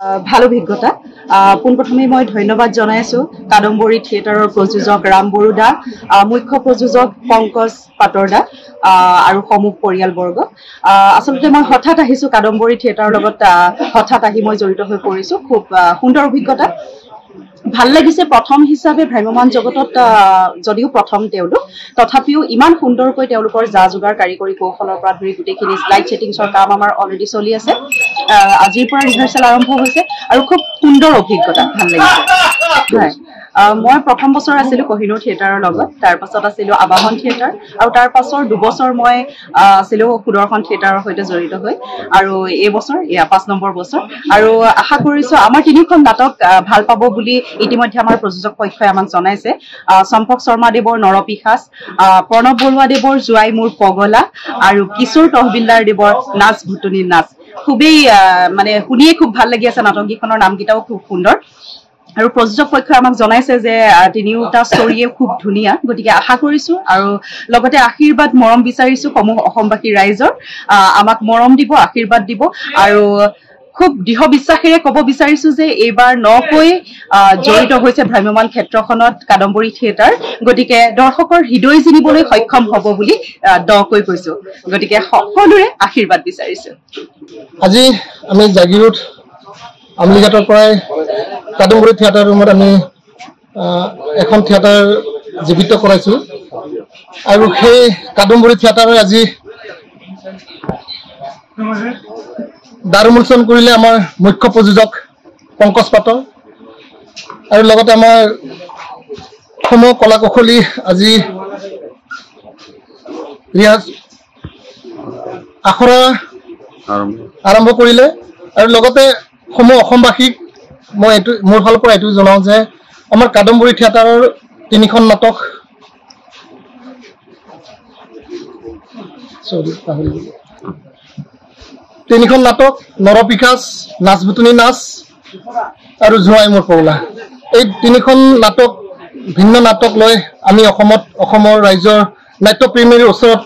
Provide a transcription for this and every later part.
ভাল অভিজ্ঞতা পোনপ্ৰথমে মই ধন্যবাদ জনাইছো কাদম্বৰী থিয়েটাৰৰ প্ৰযোজক ৰাম বৰুদা মুখ্য প্ৰযোজক পংকজ পাটৰদা আৰু সমূহ পৰিয়ালবৰ্গ আসলতে মই হঠাৎ আহিছো কাদম্বৰী থিয়েটাৰৰ লগত হঠাৎ আহি মই জড়িত হৈ পৰিছো খুব সুন্দৰ অভিজ্ঞতা ভাল লাগিছে প্ৰথম হিচাপে ভ্ৰাম্যমান জগতত যদিও প্ৰথম তেওঁলোক তথাপিও ইমান সুন্দৰকৈ তেওঁলোকৰ যা যোগাৰ কাৰিকৰী কৌশলৰ পৰা ধৰি গোটেইখিনি লাইট ছেটিংছৰ কাম আমাৰ অলৰেডি চলি আছে আজিৰ পৰা ৰিহাৰ্চেল আৰম্ভ হৈছে আৰু খুব সুন্দৰ অভিজ্ঞতা ভাল লাগিছে মই প্ৰথম বছৰ আছিলো কহিনুৰ থিয়েটাৰৰ লগত তাৰ পাছত আছিলো আবাহন থিয়েটাৰ আৰু তাৰ পাছৰ দুবছৰ মই আছিলো সুদৰ্শন থিয়েটাৰৰ সৈতে জড়িত হৈ আৰু এই বছৰ ৫ নম্বৰ বছৰ আৰু আশা কৰিছো আমাৰ তিনিখন নাটক ভাল পাব বুলি ইতিমধ্যে আমাৰ প্ৰযোজক পক্ষই আমাক জনাইছে সম্পক শৰ্মা দেৱৰ নৰপিশাচ প্ৰণৱ বৰুৱা দেৱৰ জুৱাই মোৰ পগলা আৰু কিশোৰ তহবিলদাৰ দেৱৰ নাচ ভুটুনি নাচ খুবেই মানে শুনিয়ে খুব ভাল লাগি আছে নাটককেইখনৰ নামকেইটাও খুব সুন্দৰ আৰু প্ৰযোজক পক্ষই আমাক জনাইছে যে তিনিওটা ষ্টৰীয়ে খুব ধুনীয়া গতিকে আশা কৰিছো আৰু লগতে আশীৰ্বাদ মৰম বিচাৰিছো সমূহ অসমবাসী ৰাইজৰ আমাক মৰম দিব আশীৰ্বাদ দিব আৰু খুব দৃঢ় বিশ্বাসেৰে ক'ব বিচাৰিছো যে এইবাৰ নকৈ জড়িত হৈছে ভ্ৰাম্যমান ক্ষেত্ৰখনত কাদম্বৰী থিয়েটাৰ গতিকে দৰ্শকৰ হৃদয় জিনিবলৈ সক্ষম হ'ব বুলি দকৈ কৈছো গতিকে সকলোৰে আশীৰ্বাদ বিচাৰিছো আজি আমি জাগিৰোড আমলিঘাটৰ পৰাই কাদম্বৰী থিয়েটাৰ ৰুমত আমি এখন থিয়েটাৰ জীৱিত কৰাইছো আৰু সেই কাদম্বৰী থিয়েটাৰৰ আজি দাৰ উন্মোচন কৰিলে আমাৰ মুখ্য প্ৰযোজক পংকজ পাটৰ আৰু লগতে আমাৰ সমূহ কলা কৌশলী আজি আখৰা আৰম্ভ কৰিলে আৰু লগতে সমূহ অসমবাসীক মই এইটো মোৰ ফালৰ পৰা এইটো জনাওঁ যে আমাৰ কাদম্বৰী থিয়েটাৰৰ তিনিখন নাটক নৰপিশাচ নাচ ভুটুনি নাচ আৰু জুৱাই মোৰ পগলা এই তিনিখন নাটক ভিন্ন নাটক লৈ আমি অসমৰ ৰাইজৰ নাট্যপ্ৰেমীৰ ওচৰত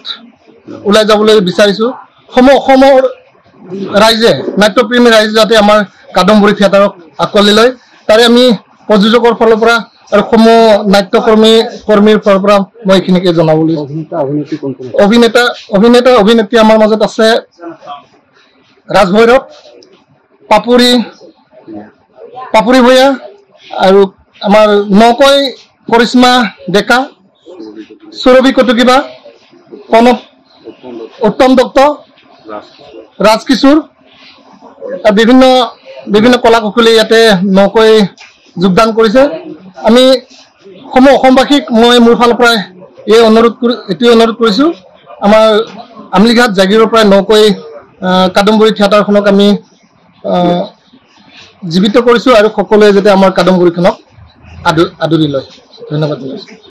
ওলাই যাবলৈ বিচাৰিছো অসমৰ ৰাইজে নাট্যপ্ৰেমী ৰাইজে যাতে আমাৰ কাদম্বৰী থিয়েটাৰক আঁকোৱালি লয় তাৰে আমি প্ৰযোজকৰ ফালৰ পৰা আৰু সমূহ নাট্যকৰ্মীৰ ফালৰ পৰা মই এইখিনিকে জনাবলৈ অভিনেত্ৰী আমাৰ মাজত আছে ৰাজভৈৰৱ পাপুৰি ভূঞা আৰু আমাৰ নকৈ কৰিশ্মা ডেকা সুৰভি কটকীবা প্ৰণৱ উত্তম দত্ত ৰাজ কিশোৰ বিভিন্ন কলা কৌশলী ইয়াতে নকৈ যোগদান কৰিছে আমি সমূহ অসমবাসীক মই মোৰ ফালৰ পৰা এইটোৱে অনুৰোধ কৰিছো আমাৰ আমলিঘাট জাগিৰৰ পৰা নকৈ কাদম্বৰী থিয়েটাৰখনক আমি জীৱিত কৰিছো আৰু সকলোৱে যাতে আমাৰ কাদম্বৰীখনক আদৰি লয় ধন্যবাদ জনাইছো